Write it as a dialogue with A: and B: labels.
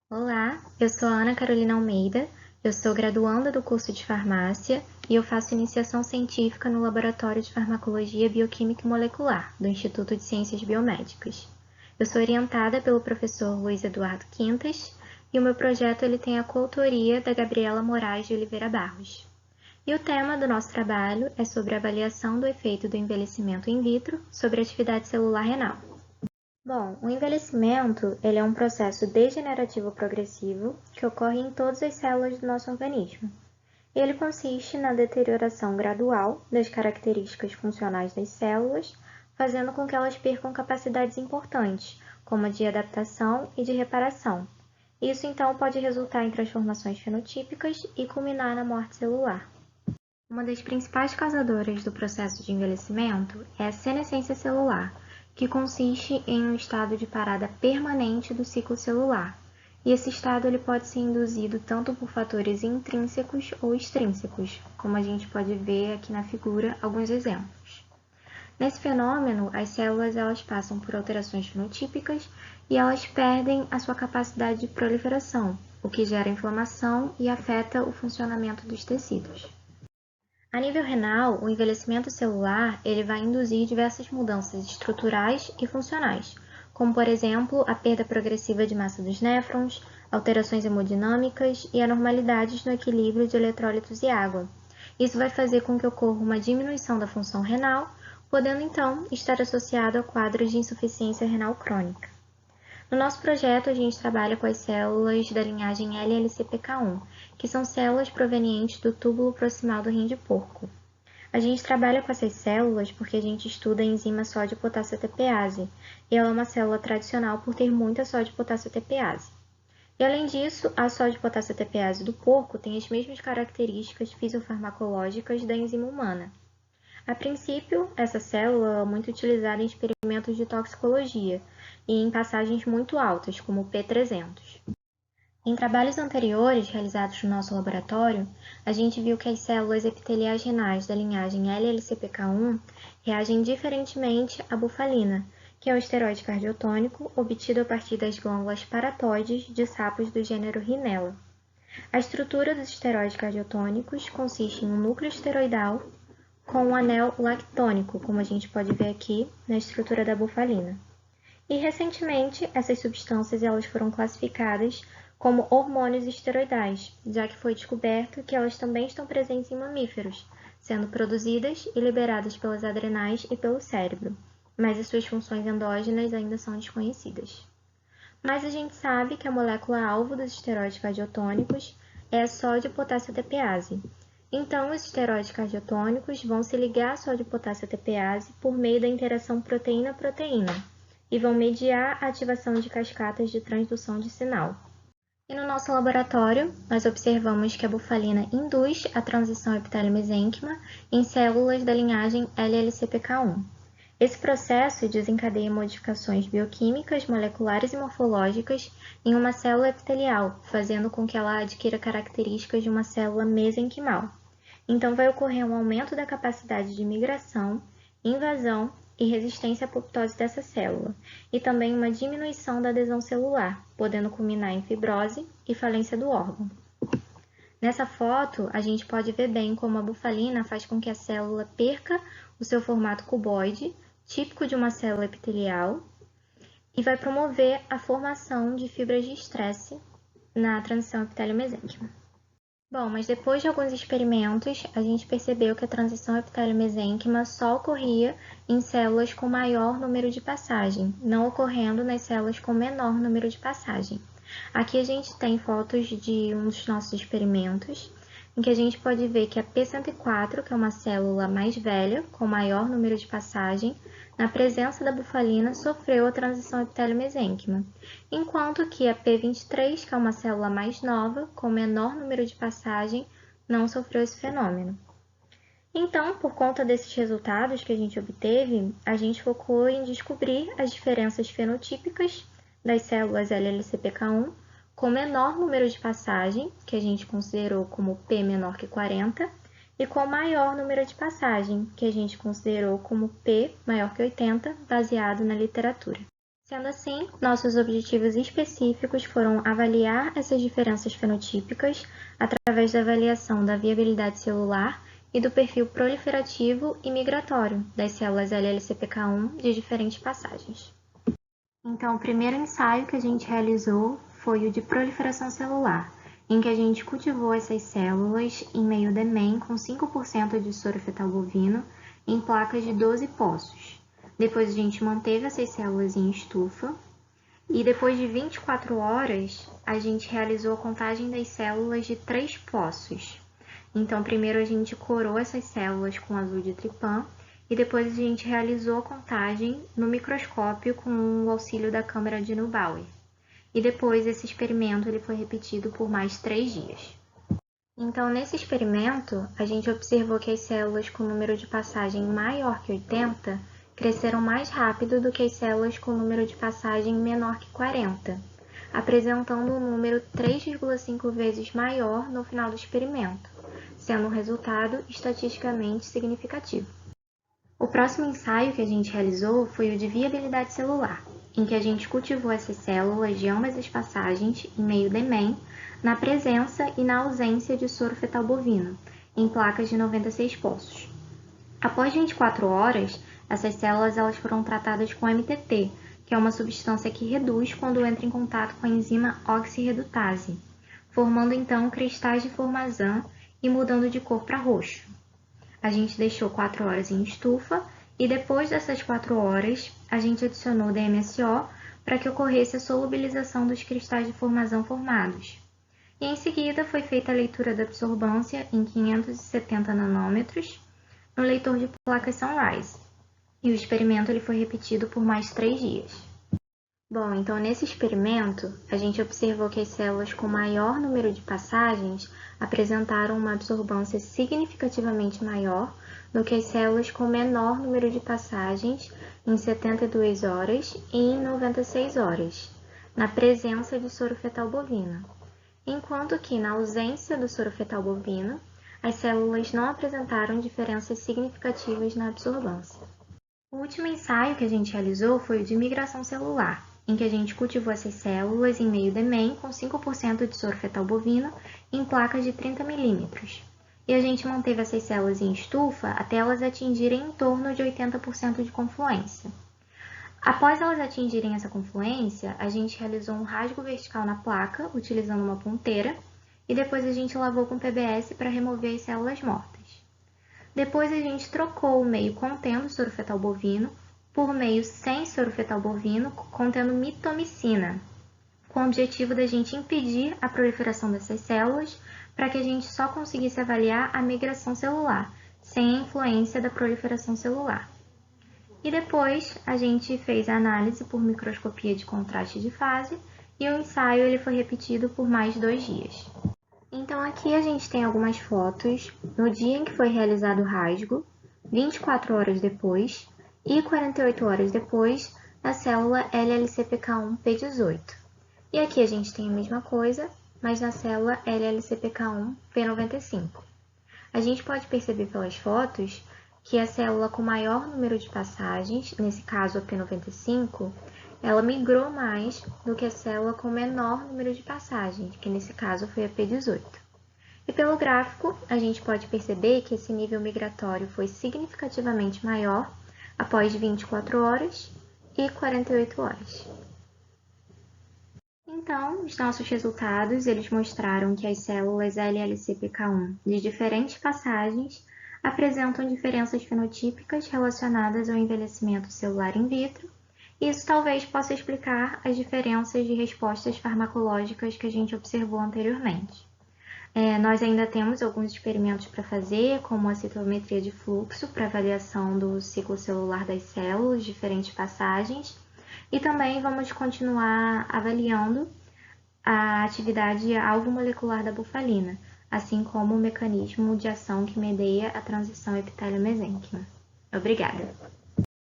A: Olá, eu sou a Ana Carolina Almeida, eu sou graduanda do curso de farmácia e eu faço iniciação científica no Laboratório de Farmacologia Bioquímica e Molecular do Instituto de Ciências Biomédicas. Eu sou orientada pelo professor Luiz Eduardo Quintas e o meu projeto ele tem a coautoria da Gabriela Moraes de Oliveira Barros. E o tema do nosso trabalho é sobre a avaliação do efeito do envelhecimento in vitro sobre a atividade celular renal. Bom, o envelhecimento ele é um processo degenerativo progressivo que ocorre em todas as células do nosso organismo. Ele consiste na deterioração gradual das características funcionais das células, fazendo com que elas percam capacidades importantes, como a de adaptação e de reparação. Isso então pode resultar em transformações fenotípicas e culminar na morte celular. Uma das principais causadoras do processo de envelhecimento é a senescência celular, que consiste em um estado de parada permanente do ciclo celular. E esse estado ele pode ser induzido tanto por fatores intrínsecos ou extrínsecos, como a gente pode ver aqui na figura alguns exemplos. Nesse fenômeno, as células elas passam por alterações fenotípicas e elas perdem a sua capacidade de proliferação, o que gera inflamação e afeta o funcionamento dos tecidos. A nível renal, o envelhecimento celular ele vai induzir diversas mudanças estruturais e funcionais, como, por exemplo, a perda progressiva de massa dos néfrons, alterações hemodinâmicas e anormalidades no equilíbrio de eletrólitos e água. Isso vai fazer com que ocorra uma diminuição da função renal, podendo então estar associado a quadros de insuficiência renal crônica. No nosso projeto, a gente trabalha com as células da linhagem LLCPK1, que são células provenientes do túbulo proximal do rim de porco. A gente trabalha com essas células porque a gente estuda a enzima sódio-potássio ATPase, e ela é uma célula tradicional por ter muita sódio-potássio ATPase. E além disso, a sódio-potássio ATPase do porco tem as mesmas características fisiofarmacológicas da enzima humana. A princípio, essa célula é muito utilizada em experimentos de toxicologia e em passagens muito altas, como o P300. Em trabalhos anteriores realizados no nosso laboratório, a gente viu que as células epiteliais renais da linhagem LLCPK1 reagem diferentemente à bufalina, que é um esteroide cardiotônico obtido a partir das glândulas paratóides de sapos do gênero Rhinella. A estrutura dos esteroides cardiotônicos consiste em um núcleo esteroidal com um anel lactônico, como a gente pode ver aqui na estrutura da bufalina. E recentemente, essas substâncias elas foram classificadas como hormônios esteroidais, já que foi descoberto que elas também estão presentes em mamíferos, sendo produzidas e liberadas pelas adrenais e pelo cérebro, mas as suas funções endógenas ainda são desconhecidas. Mas a gente sabe que a molécula-alvo dos esteroides cardiotônicos é a sódio-potássio ATPase. Então, os esteroides cardiotônicos vão se ligar à sódio-potássio ATPase por meio da interação proteína-proteína e vão mediar a ativação de cascatas de transdução de sinal. E no nosso laboratório, nós observamos que a bufalina induz a transição epitélio-mesênquima em células da linhagem LLCPK1. Esse processo desencadeia modificações bioquímicas, moleculares e morfológicas em uma célula epitelial, fazendo com que ela adquira características de uma célula mesenquimal. Então, vai ocorrer um aumento da capacidade de migração, invasão e resistência à apoptose dessa célula, e também uma diminuição da adesão celular, podendo culminar em fibrose e falência do órgão. Nessa foto, a gente pode ver bem como a bufalina faz com que a célula perca o seu formato cuboide, típico de uma célula epitelial, e vai promover a formação de fibras de estresse na transição epitélio-mesênquima. Bom, mas depois de alguns experimentos, a gente percebeu que a transição epitélio-mesênquima só ocorria em células com maior número de passagem, não ocorrendo nas células com menor número de passagem. Aqui a gente tem fotos de um dos nossos experimentos, em que a gente pode ver que a P104, que é uma célula mais velha, com maior número de passagem, na presença da bufalina, sofreu a transição epitélio-mesênquima, enquanto que a P23, que é uma célula mais nova, com menor número de passagem, não sofreu esse fenômeno. Então, por conta desses resultados que a gente obteve, a gente focou em descobrir as diferenças fenotípicas das células LLCPK1 com menor número de passagem, que a gente considerou como P menor que 40, e com maior número de passagem, que a gente considerou como P maior que 80, baseado na literatura. Sendo assim, nossos objetivos específicos foram avaliar essas diferenças fenotípicas através da avaliação da viabilidade celular e do perfil proliferativo e migratório das células LLCPK1 de diferentes passagens. Então, o primeiro ensaio que a gente realizou foi o de proliferação celular, em que a gente cultivou essas células em meio DEMEM com 5% de soro fetal bovino em placas de 12 poços. Depois a gente manteve essas células em estufa e depois de 24 horas a gente realizou a contagem das células de 3 poços. Então, primeiro a gente corou essas células com azul de tripã e depois a gente realizou a contagem no microscópio com o auxílio da câmera de Neubauer. E depois esse experimento ele foi repetido por mais 3 dias. Então, nesse experimento, a gente observou que as células com número de passagem maior que 80 cresceram mais rápido do que as células com número de passagem menor que 40, apresentando um número 3,5 vezes maior no final do experimento, sendo um resultado estatisticamente significativo. O próximo ensaio que a gente realizou foi o de viabilidade celular, em que a gente cultivou essas células de ambas as passagens em meio DEMEM, na presença e na ausência de soro fetal bovino, em placas de 96 poços. Após 24 horas, essas células elas foram tratadas com MTT, que é uma substância que reduz quando entra em contato com a enzima oxirredutase, formando então cristais de formazan e mudando de cor para roxo. A gente deixou 4 horas em estufa e depois dessas 4 horas, a gente adicionou DMSO para que ocorresse a solubilização dos cristais de formazan formados. E em seguida foi feita a leitura da absorbância em 570 nanômetros no leitor de placas Sunrise. E o experimento ele foi repetido por mais 3 dias. Bom, então nesse experimento, a gente observou que as células com maior número de passagens apresentaram uma absorbância significativamente maior do que as células com menor número de passagens em 72 horas e em 96 horas, na presença de soro fetal bovino, enquanto que na ausência do soro fetal bovino, as células não apresentaram diferenças significativas na absorbância. O último ensaio que a gente realizou foi o de migração celular, em que a gente cultivou essas células em meio DEMEM com 5% de soro fetal bovino em placas de 30 milímetros. E a gente manteve essas células em estufa até elas atingirem em torno de 80% de confluência. Após elas atingirem essa confluência, a gente realizou um rasgo vertical na placa, utilizando uma ponteira, e depois a gente lavou com PBS para remover as células mortas. Depois a gente trocou o meio contendo soro fetal bovino por meio sem soro fetal bovino contendo mitomicina, com o objetivo da gente impedir a proliferação dessas células para que a gente só conseguisse avaliar a migração celular, sem a influência da proliferação celular. E depois a gente fez a análise por microscopia de contraste de fase e o ensaio ele foi repetido por mais 2 dias. Então aqui a gente tem algumas fotos no dia em que foi realizado o rasgo, 24 horas depois e 48 horas depois da célula LLCPK1P18. E aqui a gente tem a mesma coisa, mas na célula LLCPK1P95. A gente pode perceber pelas fotos que a célula com maior número de passagens, nesse caso a P95, ela migrou mais do que a célula com menor número de passagens, que nesse caso foi a P18. E pelo gráfico, a gente pode perceber que esse nível migratório foi significativamente maior após 24 horas e 48 horas. Então, os nossos resultados, eles mostraram que as células LLCPK1 de diferentes passagens apresentam diferenças fenotípicas relacionadas ao envelhecimento celular in vitro. Isso talvez possa explicar as diferenças de respostas farmacológicas que a gente observou anteriormente. Nós ainda temos alguns experimentos para fazer, como a citometria de fluxo para avaliação do ciclo celular das células, diferentes passagens, e também vamos continuar avaliando a atividade alvo-molecular da bufalina, assim como o mecanismo de ação que medeia a transição epitélio-mesênquima. Obrigada!